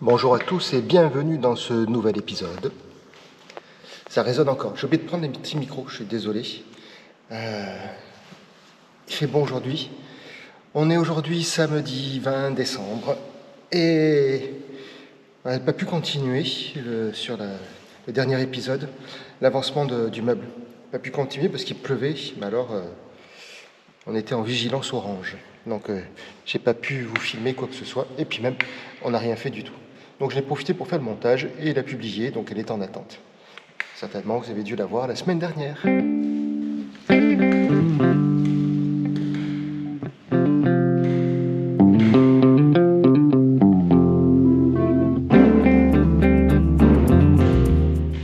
Bonjour à tous et bienvenue dans ce nouvel épisode. Ça résonne encore. J'ai oublié de prendre les petits micros, je suis désolé. Il fait bon aujourd'hui. On est aujourd'hui samedi 20 décembre et on n'a pas pu continuer sur le dernier épisode, l'avancement du meuble. On n'a pas pu continuer parce qu'il pleuvait, mais alors on était en vigilance orange. Donc j'ai pas pu vous filmer quoi que ce soit et puis même on n'a rien fait du tout. Donc j'ai profité pour faire le montage et la publier, donc elle est en attente. Certainement vous avez dû la voir la semaine dernière.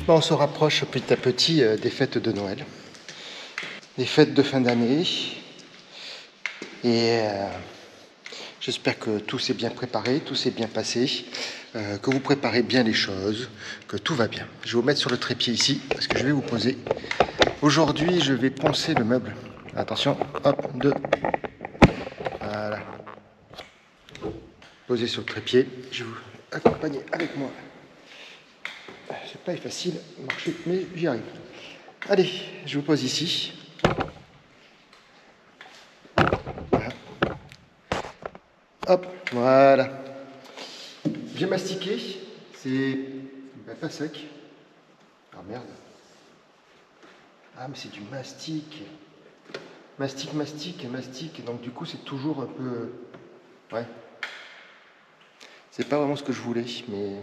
On se rapproche petit à petit des fêtes de Noël, des fêtes de fin d'année et j'espère que tout s'est bien préparé, tout s'est bien passé, que vous préparez bien les choses, que tout va bien. Je vais vous mettre sur le trépied ici, parce que je vais vous poser. Aujourd'hui, je vais poncer le meuble. Attention, hop, deux. Voilà. Posé sur le trépied. Je vais vous accompagner avec moi. C'est pas facile de marcher, mais j'y arrive. Allez, je vous pose ici. Hop, voilà. J'ai mastiqué, c'est pas sec. Ah merde. Ah mais c'est du mastic. Mastic. Donc du coup c'est toujours un peu... Ouais. C'est pas vraiment ce que je voulais, mais...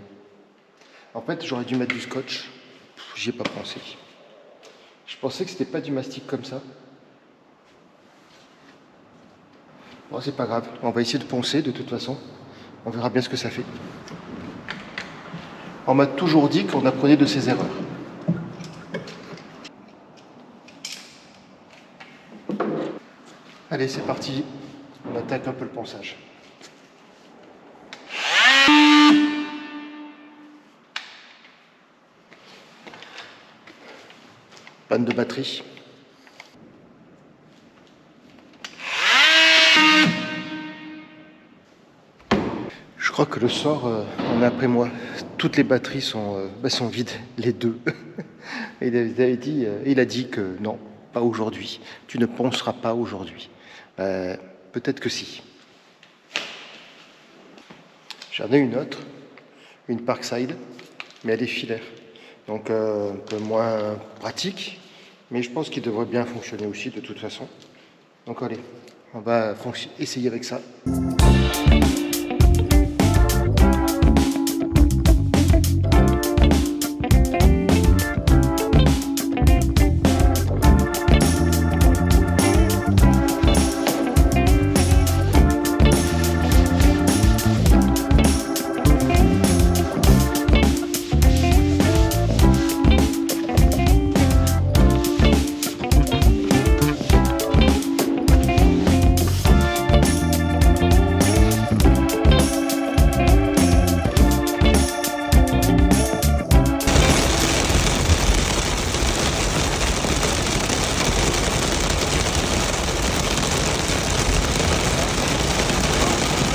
En fait j'aurais dû mettre du scotch. J'y ai pas pensé. Je pensais que c'était pas du mastic comme ça. Bon, c'est pas grave, on va essayer de poncer de toute façon. On verra bien ce que ça fait. On m'a toujours dit qu'on apprenait de ses erreurs. Allez, c'est parti. On attaque un peu le ponçage. Panne de batterie. Je crois que le sort en est après moi. Toutes les batteries sont vides, les deux. Il a dit que non, pas aujourd'hui. Tu ne ponceras pas aujourd'hui. Peut-être que si. J'en ai une autre, une Parkside, mais elle est filaire. Donc un peu moins pratique, mais je pense qu'il devrait bien fonctionner aussi de toute façon. Donc allez, on va essayer avec ça.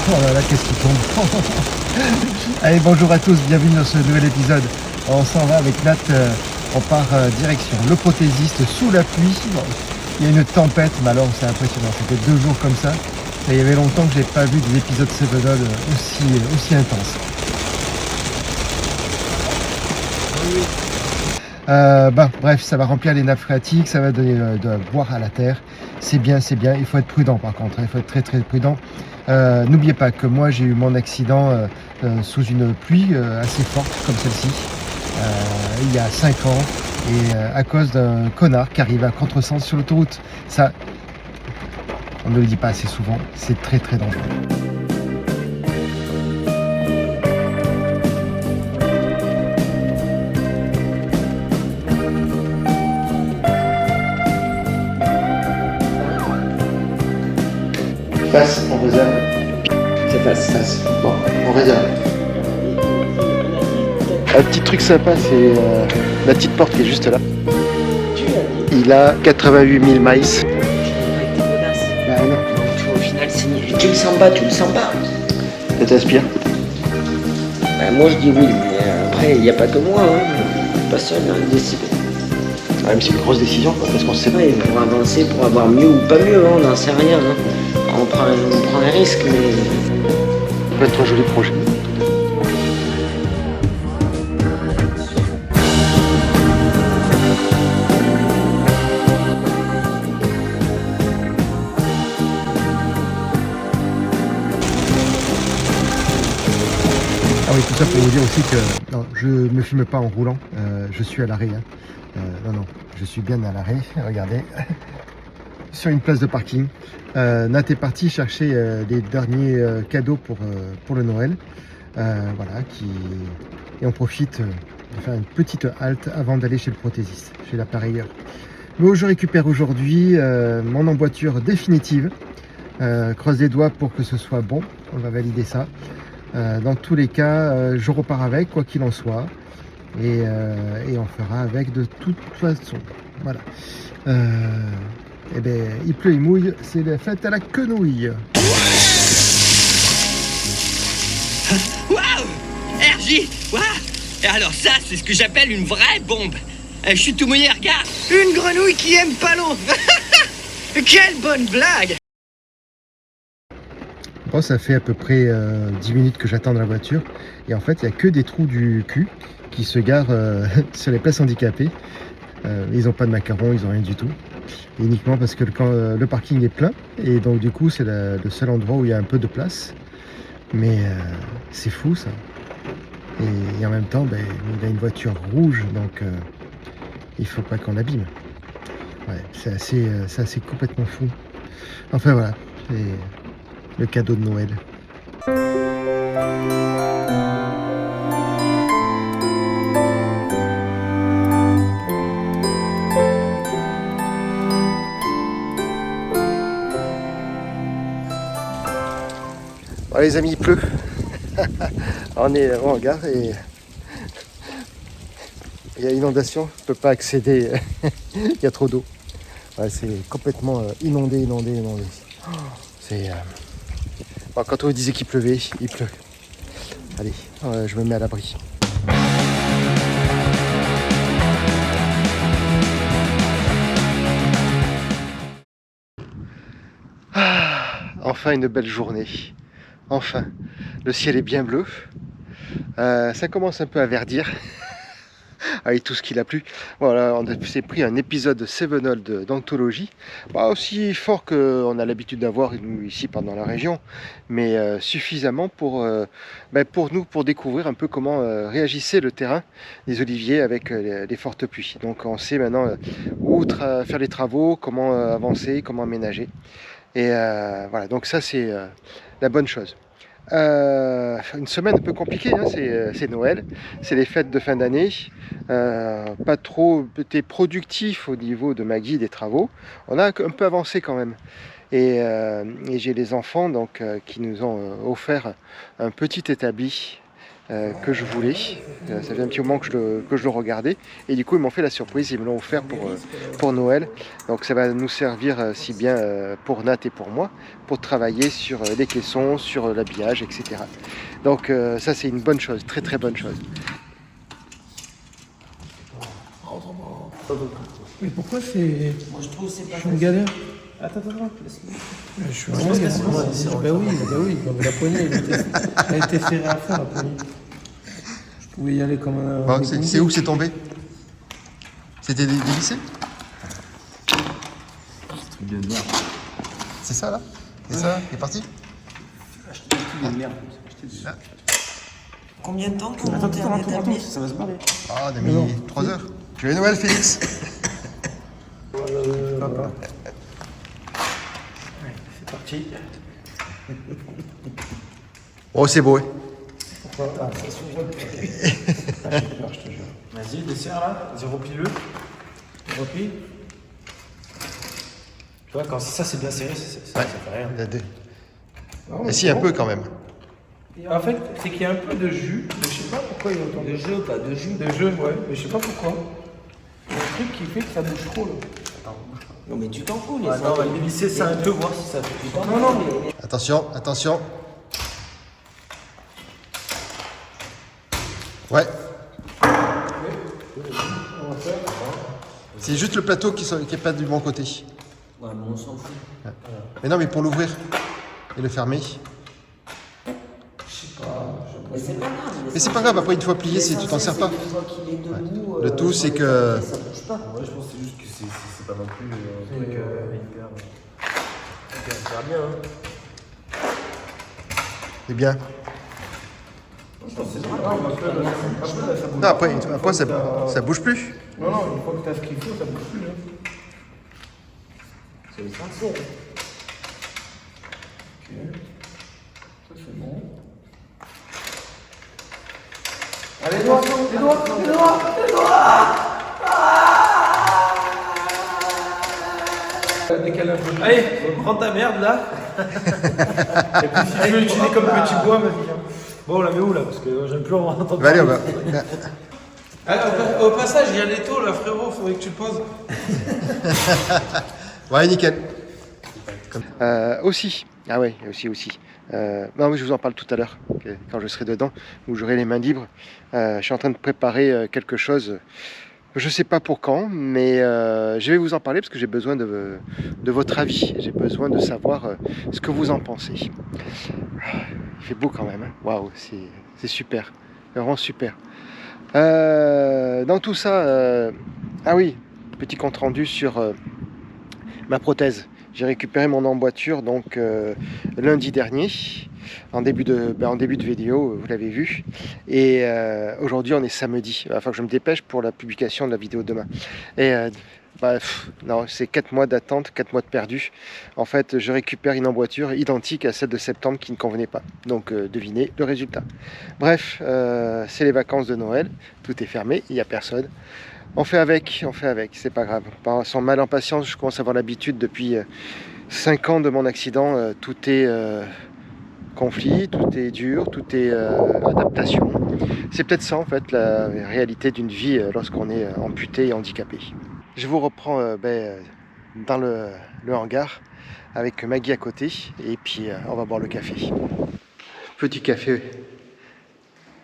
Oh là là, qu'est-ce qui tombe. Allez, bonjour à tous, bienvenue dans ce nouvel épisode. On s'en va avec Nat, on part direction le prothésiste sous la pluie. Bon, il y a une tempête, mais alors c'est impressionnant, c'était 2 jours comme ça. Et il y avait longtemps que je n'ai pas vu des épisodes Sevenol aussi intenses. Bref, ça va remplir les nappes phréatiques, ça va donner de boire à la terre. C'est bien, il faut être prudent par contre, il faut être très très prudent. N'oubliez pas que moi j'ai eu mon accident sous une pluie assez forte comme celle-ci il y a 5 ans et à cause d'un connard qui arrive à contresens sur l'autoroute. Ça, on ne le dit pas assez souvent, c'est très très dangereux. Face, on réserve. C'est face. Bon, on réserve. Un petit truc sympa, c'est la petite porte qui est juste là. Il a 88 000 miles. Avec des godasses. Bah non. Donc, au final, tu le sens pas. Ça t'inspire. Bah, moi je dis oui, mais après il n'y a pas que moi, hein. Pas seul à décider. Ouais, mais c'est une grosse décision, quoi, parce qu'on sait pas. Ouais, pour avancer, pour avoir mieux ou pas mieux, hein, on n'en sait rien. Hein. On prend un risque, mais Ça peut être un joli projet. Ah oui, tout ça pour vous dire aussi que non, je ne me filme pas en roulant, je suis à l'arrêt. Hein. Non, je suis bien à l'arrêt, regardez, sur une place de parking. Nat est parti chercher les derniers cadeaux pour le Noël. Voilà, et on profite de faire une petite halte avant d'aller chez le prothésiste, chez l'appareilleur. Mais je récupère aujourd'hui mon emboîture définitive. Croise les doigts pour que ce soit bon, on va valider ça. Dans tous les cas, je repars avec, quoi qu'il en soit. Et on fera avec de toute façon. Voilà. Et ben, il pleut, il mouille, c'est la fête à la quenouille. Waouh, RJ, waouh. Et alors ça, c'est ce que j'appelle une vraie bombe. Je suis tout mouillé, regarde. Une grenouille qui aime pas l'eau. Quelle bonne blague. Bon, ça fait à peu près 10 minutes que j'attends dans la voiture. Et en fait, il n'y a que des trous du cul qui se garent sur les places handicapées. Ils n'ont pas de macarons, ils n'ont rien du tout. Uniquement parce que le parking est plein. Et donc du coup, c'est le seul endroit où il y a un peu de place. Mais c'est fou ça. Et en même temps, ben, il a une voiture rouge, donc il faut pas qu'on l'abîme. Ouais, c'est assez complètement fou. Enfin voilà, c'est le cadeau de Noël. Bon, les amis, il pleut. On est en gare et il y a inondation, je ne peux pas accéder, il y a trop d'eau. Ouais, c'est complètement inondé. C'est, bon, quand on disait qu'il pleuvait, il pleut. Allez, je me mets à l'abri. Enfin une belle journée. Enfin, le ciel est bien bleu. Ça commence un peu à verdir. Avec tout ce qu'il a plu. Voilà, on s'est pris un épisode Sevenol d'anthologie. Pas aussi fort qu'on a l'habitude d'avoir nous ici dans la région, mais suffisamment pour nous, pour découvrir un peu comment réagissait le terrain des oliviers avec les fortes pluies. Donc on sait maintenant où faire les travaux, comment avancer, comment aménager. Et voilà, donc ça c'est la bonne chose. Une semaine un peu compliquée, hein, c'est Noël, c'est les fêtes de fin d'année, pas trop été productif au niveau de Maggie des travaux, on a un peu avancé quand même. Et j'ai les enfants donc, qui nous ont offert un petit établi que je voulais. Ça fait un petit moment que je le regardais. Et du coup, ils m'ont fait la surprise, ils me l'ont offert pour Noël. Donc ça va nous servir si bien pour Nat et pour moi, pour travailler sur les caissons, sur l'habillage, etc. Donc ça, c'est une bonne chose, très très bonne chose. Mais pourquoi c'est. moi je trouve que c'est pas Je suis en galère. Attends. Je suis en galère. Bah oui. La poignée, elle était serrée à fond, la poignée. Je pouvais y aller comme un. Bon, c'est où que c'est tombé? C'était dévissé? C'est ça là? C'est ça? Il est parti? Combien de temps pour monter un établi? Ça va se barrer. Ah, on a mis 3 heures. Joyeux Noël, Félix! Papa. C'est parti. Oh, c'est beau, hein? Pourquoi? Ça s'ouvre. J'ai peur, je te jure. Vas-y, desserre là, 0 pileux. 0 pile. Tu vois, quand ça c'est bien serré, ça fait rien. Il y a deux. Non, Et mais si, c'est un bon. peu quand même. Et en fait, c'est qu'il y a un peu de jus, mais je sais pas pourquoi il y a autant De jeu, pas de jus. de jus, ouais, mais je sais pas pourquoi. Il y a un truc qui fait que ça bouge trop là. Non mais tu t'en fous, les Ah non, on va dévisser ça un peu, voir si ça fait. Non, mais... Attention. Ouais. C'est juste le plateau qui est pas du bon côté. Ouais, mais on s'en fout. Mais non, mais pour l'ouvrir et le fermer. Mais c'est pas grave. Mais c'est pas grave, après une fois plié, tu t'en sers pas. Une fois qu'il est debout, Le tout, c'est que... ça bouge pas. Ouais, je pense que c'est juste que c'est pas non plus un truc hyper bien. Hein. C'est bien. Je pense que c'est pas grave, après, ça bouge. Non, après ça bouge plus. Non, une fois que t'as ce qu'il faut, ça bouge plus. Hein. C'est essentiel. Ok. Ça c'est bon. Allez, les doigts. Décale un peu. Allez, prends ta merde là. Et puis si tu veux l'utiliser comme petit bois, vas-y. Hein. Bon, on la met où là? Parce que j'aime plus en entendre. Bah, allez, on va. Au passage, il y a l'étau là, frérot, faudrait que tu le poses. Ouais, nickel. Aussi. Ah ouais, aussi. Non, oui, je vous en parle tout à l'heure, quand je serai dedans, où j'aurai les mains libres. Je suis en train de préparer quelque chose. Je ne sais pas pour quand, mais je vais vous en parler parce que j'ai besoin de votre avis. J'ai besoin de savoir ce que vous en pensez. Il fait beau quand même. Hein. Waouh, c'est super. Vraiment super. Dans tout ça, ah oui, petit compte rendu sur ma prothèse. J'ai récupéré mon emboîture donc lundi dernier, en début de vidéo, vous l'avez vu. Et aujourd'hui, on est samedi. Il va falloir que je me dépêche pour la publication de la vidéo demain. Et non, c'est 4 mois d'attente, 4 mois de perdu. En fait, je récupère une emboîture identique à celle de septembre qui ne convenait pas. Donc, devinez le résultat. Bref, c'est les vacances de Noël. Tout est fermé, il n'y a personne. On fait avec, c'est pas grave. Sans mal en patience, je commence à avoir l'habitude depuis 5 ans de mon accident. Tout est conflit, tout est dur, tout est adaptation. C'est peut-être ça en fait la réalité d'une vie lorsqu'on est amputé et handicapé. Je vous reprends dans le hangar avec Maggie à côté et puis on va boire le café. Petit café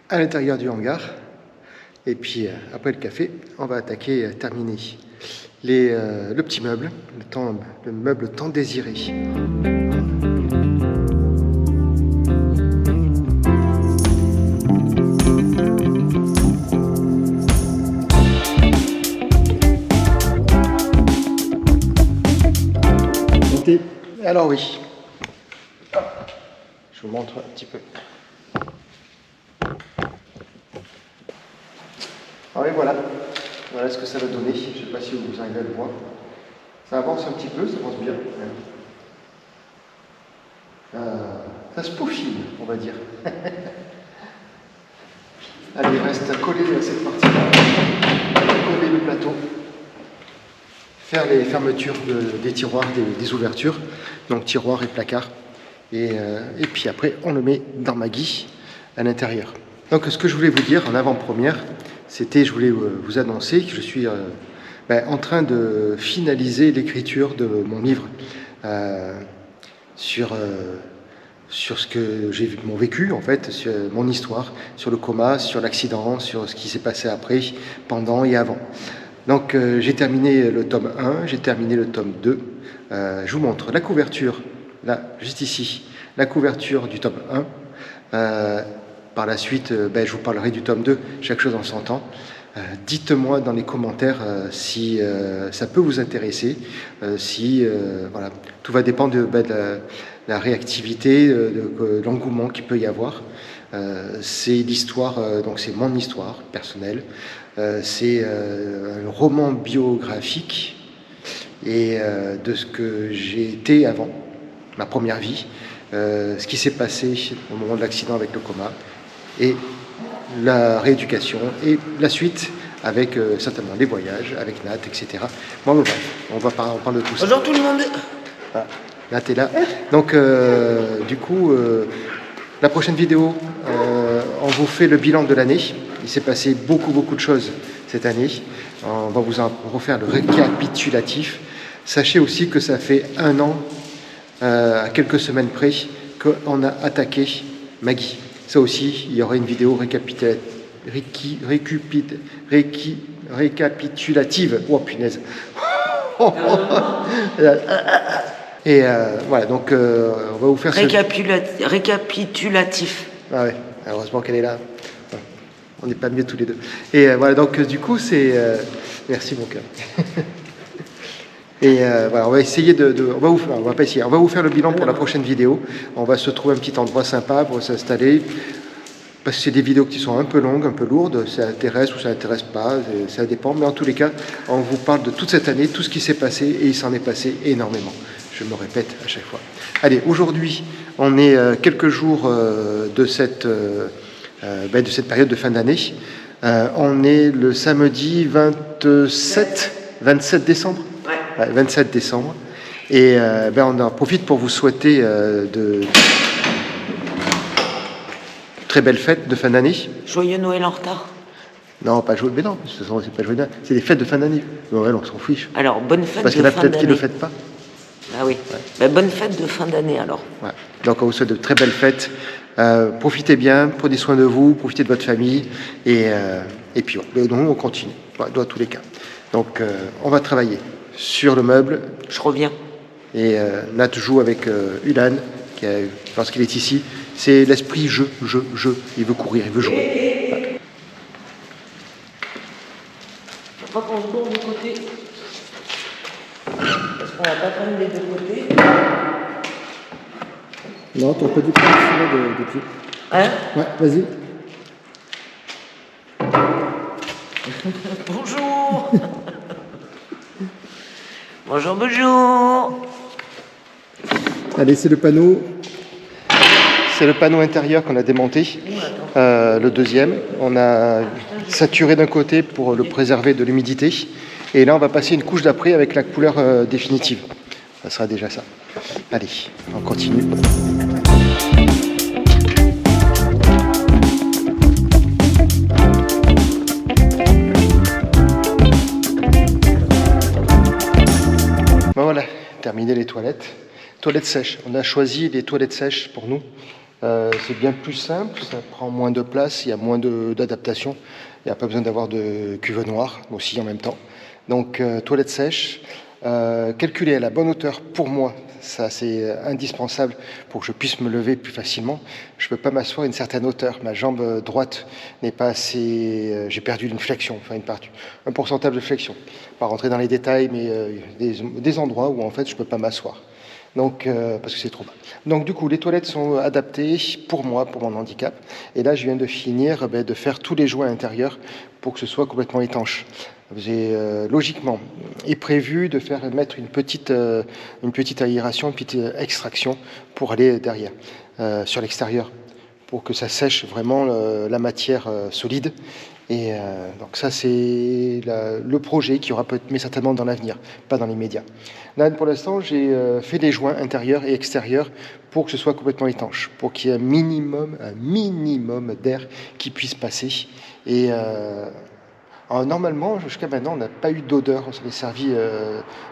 à l'intérieur du hangar. Et puis après le café, on va attaquer, terminer le petit meuble, le meuble tant désiré. Montez. Alors oui, je vous montre un petit peu. Ah oui, voilà ce que ça va donner. Je ne sais pas si vous arrivez à le voir. Ça avance un petit peu, ça avance bien. Ça se peaufine, on va dire. Allez, il reste à coller cette partie-là, coller le plateau, faire les fermetures des tiroirs, des ouvertures, donc tiroirs et placards. Et puis après, on le met dans Maggie à l'intérieur. Donc ce que je voulais vous dire en avant-première, je voulais vous annoncer que je suis en train de finaliser l'écriture de mon livre sur ce que j'ai vécu en fait, sur mon histoire, sur le coma, sur l'accident, sur ce qui s'est passé après, pendant et avant. Donc j'ai terminé le tome 1, j'ai terminé le tome 2. Je vous montre la couverture, là, juste ici, la couverture du tome 1. Par la suite, je vous parlerai du tome 2, chaque chose en son temps. Dites-moi dans les commentaires si ça peut vous intéresser, voilà, tout va dépendre de la réactivité, de l'engouement qu'il peut y avoir. C'est l'histoire, donc c'est mon histoire personnelle, c'est un roman biographique et de ce que j'ai été avant, ma première vie, ce qui s'est passé au moment de l'accident avec le coma, et la rééducation, et la suite avec certainement les voyages, avec Nat, etc. Bon, bref, on parle de tout ça. Bonjour tout le monde. Voilà, Nat est là. Donc, du coup, la prochaine vidéo, on vous fait le bilan de l'année. Il s'est passé beaucoup de choses cette année. On va vous en refaire le récapitulatif. Sachez aussi que ça fait 1 an, à quelques semaines près, qu'on a attaqué Maggie. Ça aussi, il y aura une vidéo récapitulative. Oh punaise. Et voilà, donc on va vous faire Récapitulatif. Ah ouais, heureusement qu'elle est là. On n'est pas mieux tous les deux. Et voilà, donc du coup, c'est... merci mon cœur. Et voilà, on va essayer on va pas essayer, on va vous faire le bilan pour la prochaine vidéo. On va se trouver un petit endroit sympa pour s'installer. Parce que c'est des vidéos qui sont un peu longues, un peu lourdes. Ça intéresse ou ça intéresse pas, ça dépend. Mais en tous les cas, on vous parle de toute cette année, tout ce qui s'est passé, et il s'en est passé énormément. Je me répète à chaque fois. Allez, aujourd'hui, on est quelques jours de cette période de fin d'année. On est le samedi 27 décembre. Ouais, 27 décembre. Et on en profite pour vous souhaiter de très belles fêtes de fin d'année. Joyeux Noël en retard. Non, pas joyeux, mais non, c'est pas joyeux Noël, c'est des fêtes de fin d'année. Noël, on s'en fiche. Alors, bonne fête Parce de qu'il y en a fin peut-être qui ne d'année. le fêtent pas. Ah oui. Ouais. Bonne fête de fin d'année alors. Ouais. Donc on vous souhaite de très belles fêtes. Profitez bien, prenez soin de vous, profitez de votre famille. Et puis nous, on continue, dans tous les cas. Donc on va travailler sur le meuble. Je reviens. Et Nat joue avec Ulan, lorsqu'il est ici. C'est l'esprit jeu. Il veut courir, il veut jouer. Ouais. Faut pas qu'on se tourne de côté. Parce qu'on va pas prendre les deux côtés. Non, t'aurais pas dû prendre celui-là de pied. Hein? Ouais, vas-y. Bonjour. Bonjour. Allez, c'est le panneau. C'est le panneau intérieur qu'on a démonté. Le deuxième. On a saturé d'un côté pour le préserver de l'humidité. Et là, on va passer une couche d'après avec la couleur définitive. Ça sera déjà ça. Allez, on continue. Ben voilà, terminé les toilettes. Toilettes sèches. On a choisi les toilettes sèches pour nous. C'est bien plus simple, ça prend moins de place, il y a moins d'adaptation. Il n'y a pas besoin d'avoir de cuve noire aussi en même temps. Donc toilettes sèches, calculer à la bonne hauteur pour moi, ça c'est indispensable pour que je puisse me lever plus facilement. Je ne peux pas m'asseoir à une certaine hauteur. Ma jambe droite n'est pas assez... j'ai perdu une flexion, enfin un pourcentage de flexion. Pas rentrer dans les détails, mais des endroits où en fait je ne peux pas m'asseoir. Donc, parce que c'est trop bas. Donc du coup, les toilettes sont adaptées pour moi, pour mon handicap. Et là, je viens de finir de faire tous les joints intérieurs pour que ce soit complètement étanche. J'ai logiquement est prévu de mettre une petite aération, une petite extraction pour aller derrière, sur l'extérieur, pour que ça sèche vraiment la matière solide. Et donc ça, c'est le projet qui aura peut-être, mais certainement dans l'avenir, pas dans l'immédiat. Là, pour l'instant, j'ai fait des joints intérieurs et extérieurs pour que ce soit complètement étanche, pour qu'il y ait un minimum d'air qui puisse passer. Et normalement, jusqu'à maintenant, on n'a pas eu d'odeur. On s'en est servi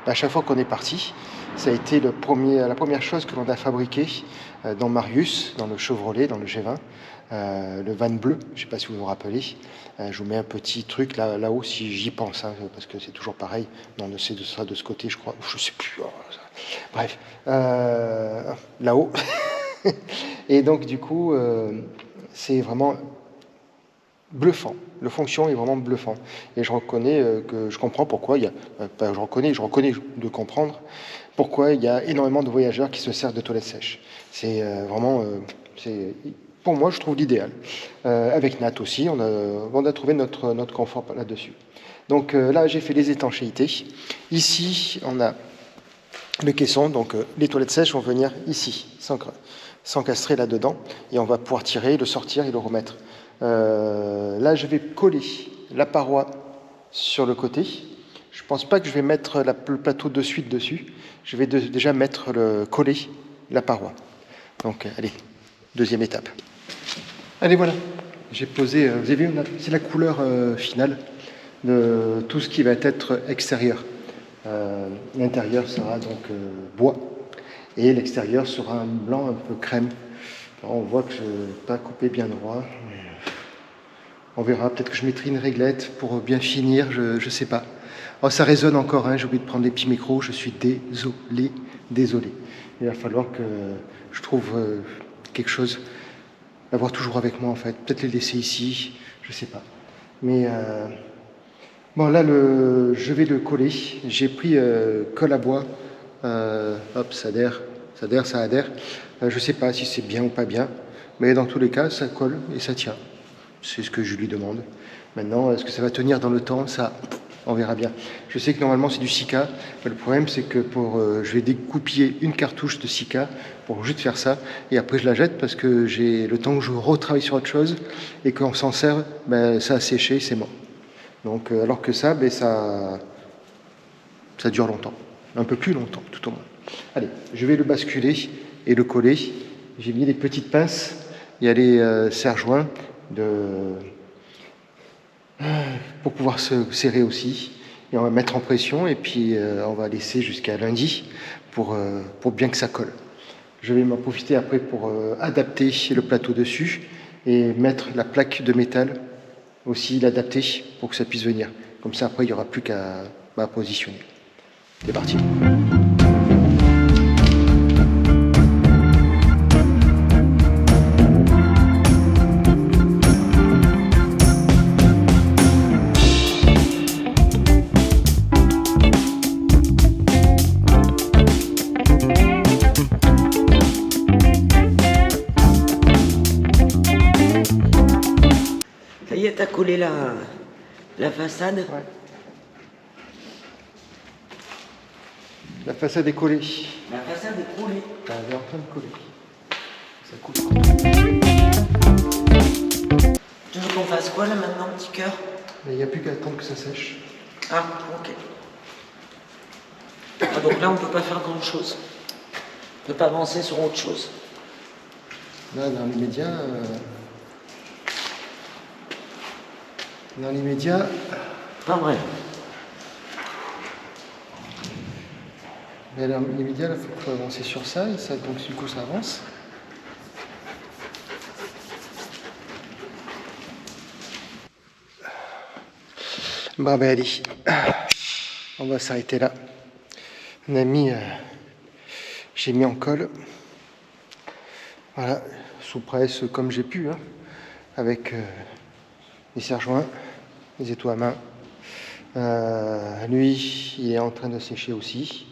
à chaque fois qu'on est parti. Ça a été la première chose que l'on a fabriquée dans Marius, dans le Chevrolet, dans le G20. Le van bleu, je ne sais pas si vous vous rappelez. Je vous mets un petit truc là-haut si j'y pense, hein, parce que c'est toujours pareil. Non, c'est de ça de ce côté, je crois. Je ne sais plus. Bref, là-haut. Et donc, du coup, c'est vraiment bluffant. Le fonction est vraiment bluffant. Et je reconnais que je comprends pourquoi il y a... je reconnais de comprendre pourquoi il y a énormément de voyageurs qui se servent de toilettes sèches. C'est vraiment... pour moi, je trouve l'idéal. Avec Nat aussi, on a trouvé notre confort là-dessus. Donc là, j'ai fait les étanchéités. Ici, on a le caisson. Donc les toilettes sèches vont venir ici, s'encastrer là-dedans. Et on va pouvoir tirer, le sortir et le remettre. Là, je vais coller la paroi sur le côté. Je ne pense pas que je vais mettre le plateau de suite dessus. Je vais déjà coller la paroi. Donc, allez, deuxième étape. Allez, voilà. J'ai posé, vous avez vu, c'est la couleur finale de tout ce qui va être extérieur. L'intérieur sera donc bois et l'extérieur sera un blanc un peu crème. Alors, on voit que je n'ai pas coupé bien droit. On verra, peut-être que je mettrai une réglette pour bien finir, je sais pas. Oh, ça résonne encore, hein, j'ai oublié de prendre les petits micros, je suis désolé. Il va falloir que je trouve quelque chose à avoir toujours avec moi en fait. Peut-être les laisser ici, je sais pas. Mais bon là, je vais le coller. J'ai pris colle à bois. Hop, ça adhère. Je sais pas si c'est bien ou pas bien. Mais dans tous les cas, ça colle et ça tient. C'est ce que je lui demande. Maintenant, est-ce que ça va tenir dans le temps? Ça, on verra bien. Je sais que normalement c'est du Sika, mais le problème c'est que je vais découpiller une cartouche de Sika pour juste faire ça, et après je la jette parce que j'ai le temps que je retravaille sur autre chose, et quand on s'en sert, ça a séché, c'est mort. Donc, alors que ça, ça dure longtemps, un peu plus longtemps tout au moins. Allez, je vais le basculer et le coller. J'ai mis des petites pinces, il y a les serre-joints pour pouvoir se serrer aussi, et on va mettre en pression et puis on va laisser jusqu'à lundi pour bien que ça colle. Je vais m'en profiter après pour adapter le plateau dessus et mettre la plaque de métal aussi, l'adapter pour que ça puisse venir. Comme ça après il n'y aura plus qu'à positionner. C'est parti. Ça y est, t'as collé la façade? Ouais. La façade est collée. La façade est collée. Elle est en train de coller. Ça coule. Tu veux qu'on fasse quoi là maintenant, petit cœur? Il n'y a plus qu'à attendre que ça sèche. Ah, ok. Ah, donc là, on peut pas faire grand chose. On peut pas avancer sur autre chose. Là, dans l'immédiat... Pas vrai. Mais dans l'immédiat, il faut avancer sur ça, et ça, donc du coup ça avance. Bon ben allez, on va s'arrêter là. On a mis, j'ai mis en colle, voilà, sous presse comme j'ai pu, hein, avec les serre-joints, les étaux à main. Lui, il est en train de sécher aussi.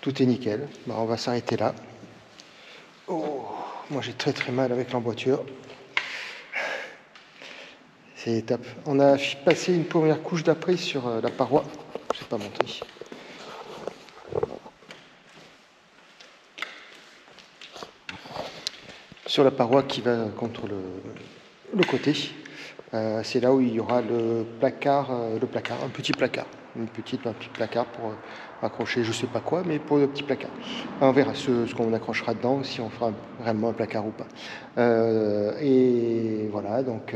Tout est nickel. On va s'arrêter là. Oh, moi j'ai très mal avec l'emboîture. C'est top. On a passé une première couche d'après sur la paroi. Je ne sais pas montrer. Sur la paroi qui va contre le côté. C'est là où il y aura un petit placard pour accrocher je sais pas quoi, mais pour le petit placard. On verra ce qu'on accrochera dedans, si on fera réellement un placard ou pas. Et voilà, donc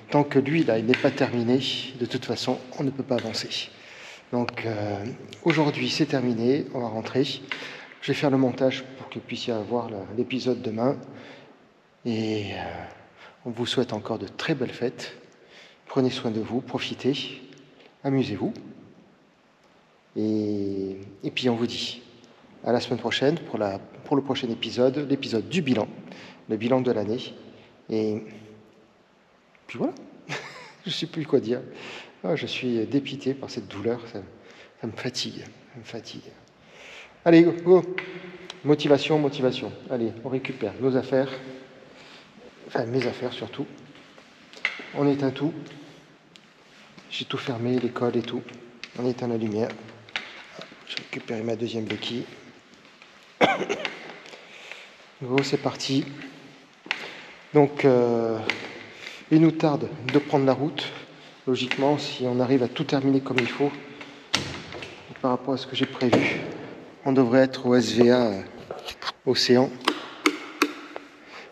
tant que lui là il n'est pas terminé, de toute façon on ne peut pas avancer. Donc aujourd'hui c'est terminé, on va rentrer. Je vais faire le montage pour que vous puissiez avoir l'épisode demain. Et on vous souhaite encore de très belles fêtes. Prenez soin de vous, profitez, amusez-vous. Et puis on vous dit à la semaine prochaine pour le prochain épisode, l'épisode du bilan, le bilan de l'année. Et puis voilà, je ne sais plus quoi dire. Je suis dépité par cette douleur, ça me fatigue, Allez, go. Motivation. Allez, on récupère nos affaires, enfin mes affaires surtout. On éteint tout. J'ai tout fermé, l'école et tout. On éteint la lumière. J'ai récupéré ma deuxième béquille. Go, c'est parti. Donc, il nous tarde de prendre la route. Logiquement, si on arrive à tout terminer comme il faut, par rapport à ce que j'ai prévu, on devrait être au SVA Océan.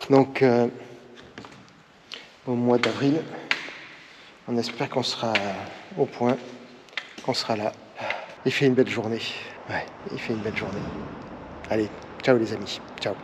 Donc, au mois d'avril, on espère qu'on sera au point, qu'on sera là. Il fait une belle journée. Ouais, il fait une belle journée. Allez, ciao les amis. Ciao.